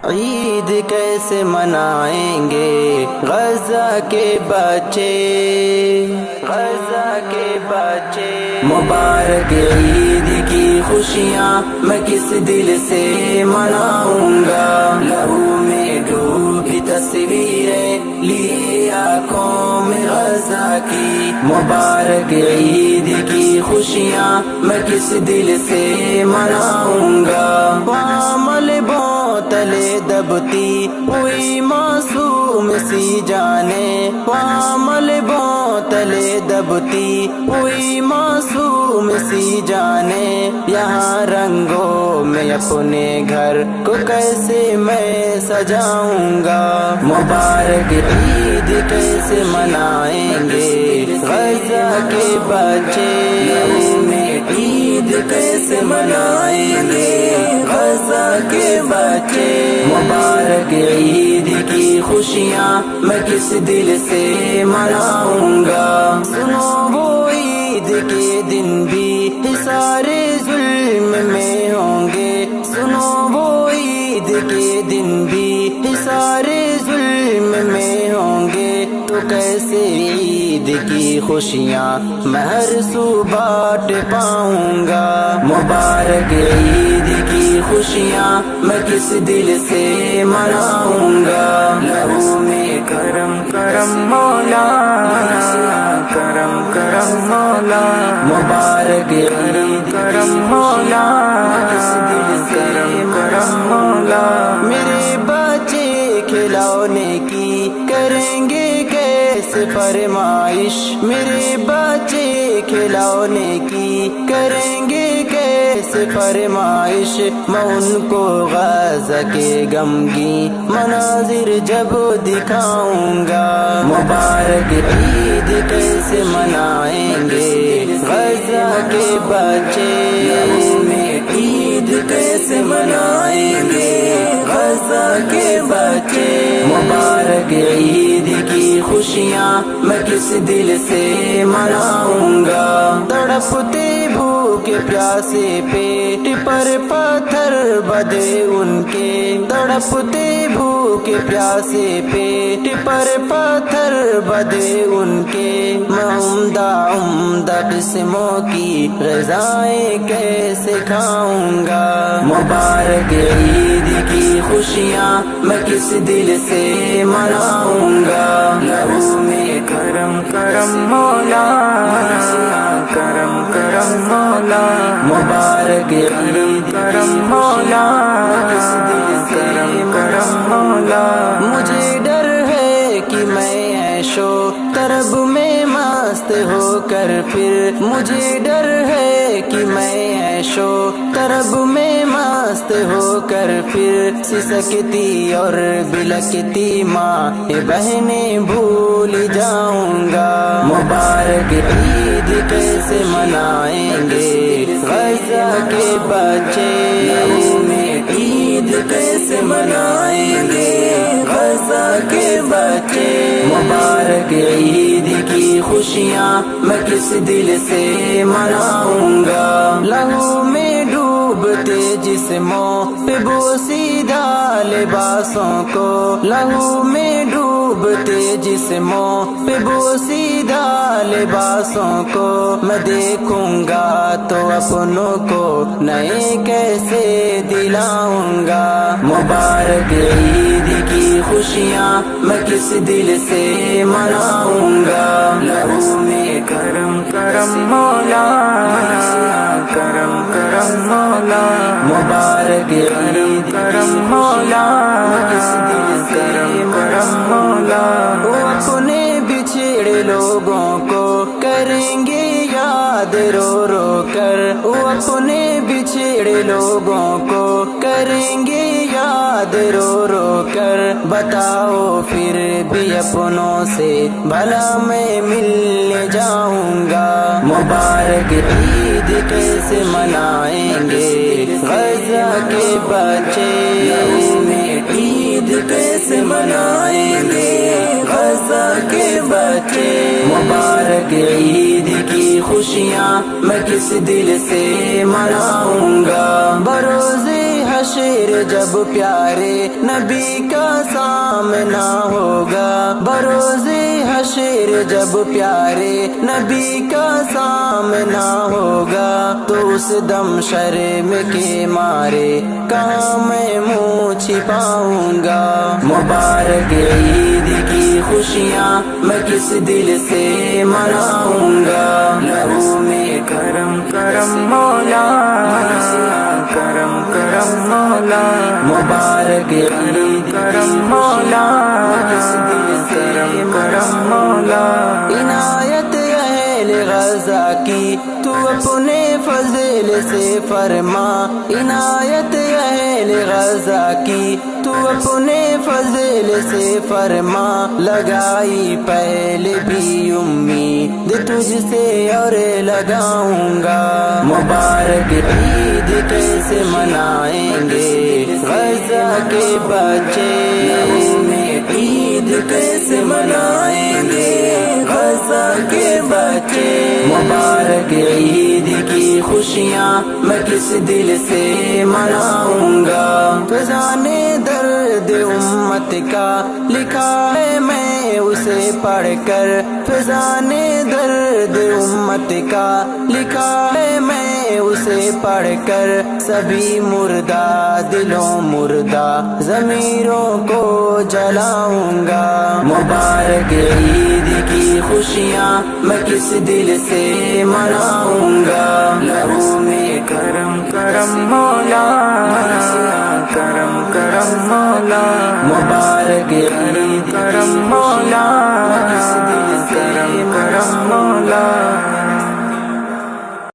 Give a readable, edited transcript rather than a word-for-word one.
عید کیسے منائیں گے غزہ کے بچے، غزہ کے بچے۔ مبارک عید کی خوشیاں میں کس دل سے مناؤں گا، لہو میں ڈوبی تصویریں لی آنکھوں میں غزہ کی۔ مبارک عید کی خوشیاں میں کس دل سے مناؤں گا، پامل تلے دبتی ہوئی معصوم سی جانیں، پامل تلے دبتی ہوئی معصوم سی جانیں، یہاں رنگوں میں اپنے گھر کو کیسے میں سجاؤں گا۔ مبارک عید کیسے منائیں گے غزہ کے بچے، عید کیسے منائیں گے غزہ کے بچے۔ مبارک عید کی خوشیاں میں کس دل سے مناؤں گا، سنو وہ عید کے دن بھی سارے ظلم میں ہوں گے، سنو وہ عید کے دن بھی سارے ظلم میں ہوں گے، تو کیسے عید کی خوشیاں میں ہر سو بانٹ پاؤں گا۔ مبارک عید کی خوشیاں میں کس دل سے مناؤں گا، لہو میں کرم کرم مولا، کرم کرم مولا۔ مبارک عید کرم مولا، کس دل سے کرم مولا۔ میرے بچے کھلونے کی کریں گے کیسے فرمائش، میرے بچے کھلونے کی کریں گے کیسے فرمائش، میں ان کو غزہ کے غمگین مناظر جب دکھاؤں گا۔ مبارک عید کیسے منائیں گے غزہ کے بچے، عید کیسے منائیں گے غزہ کے بچے۔ مبارک عید کی خوشیاں میں کس دل سے مناؤں گا، تڑپتے بھوکے پیاسے پیٹ پر پتھر بدے ان کے، تڑپتے بھوکے پیاسے پیٹ پر پتھر بدے ان کے، میں عمدہ عمدہ قسموں کی غذائیں کیسے کھاؤں گا۔ مبارک عید کی خوشیاں میں کس دل سے مناؤں گا، لہو میں کرم کرم مولا، کرم کرم مولا۔ مبارک عید کرم مولا، کس دل سے کرم مولا۔ مجھے ڈر ہے کہ میں عیشو طرب میں مست ہو کر پھر، مجھے ڈر ہے کہ میں عیشو طرب میں مست ہو کر پھر سسکتی اور بلکتی ماں بہنیں بھول جاؤں گا۔ مبارک عید کیسے منائیں گے غزہ کے بچے، عید کیسے منائیں گے غزہ کے بچے۔ مبارک عید کی خوشیاں میں کس دل سے مناؤں گا، لہو میں ڈوبتے جسموں پہ بوسیدہ لباسوں کو، لہو میں ڈوبتے جسموں پہ بوسیدہ لباسوں کو، میں دیکھوں گا تو اپنوں کو نئے کیسے دلاؤں گا۔ مبارک عید کی خوشیاں میں کس دل سے مناؤں گا، لہو میں کرم کرم مولا، کرم کرم مولا۔ مبارک عید کرم مولا، کس دل سے کرم مولا۔ وہ اپنے بچھڑے لوگوں کو کریں گے یاد رو رو کر، وہ اپنے بچھڑے لوگوں کو کریں گے یاد رو رو کر، بتاؤ پھر بھی اپنوں سے بھلا میں ملنے جاؤں گا۔ مبارک عید کیسے منائیں گے غزہ کے بچے، عید کیسے منائیں گے غزہ کے بچے۔ مبارک عید کی خوشیاں میں کس دل سے مناؤں گا بروز حشر جب پیارے نبی کا سامنا ہوگا بروز حشر جب پیارے نبی کا سامنا ہوگا تو اس دم شرم کے مارے کہاں میں منہ چھپاؤں گا مبارک عید کی خوشیاں میں کس دل سے مناؤں گا لہو میں کرم کرم مولا کرم کرم مولا مبارک عید کرم مولا کس دل سے کرم مولا عنایت اہل غزہ کی تو اپنے فضل سے فرما عنایت اہل غزہ کی تو اپنے فضل سے فرما لگائی پہلے بھی امید تجھ سے اور لگاؤں گا مبارک عید کیسے منائیں گے غزہ کے بچے عید کیسے منائیں گے غزہ کے بچے مبارک عید کی خوشیاں میں کس دل سے مناؤں گا فضان درد امت کا لکھا ہے میں اسے پڑھ کر فضان درد امت کا لکھا ہے میں اسے پڑھ کر سبھی مردہ دلوں مردہ ضمیروں کو جلاؤں گا مبارک عید کی خوشیاں میں کس دل سے مناؤں گا لہو میں کرم کرم مولا کرم کرم مولا مبارک عید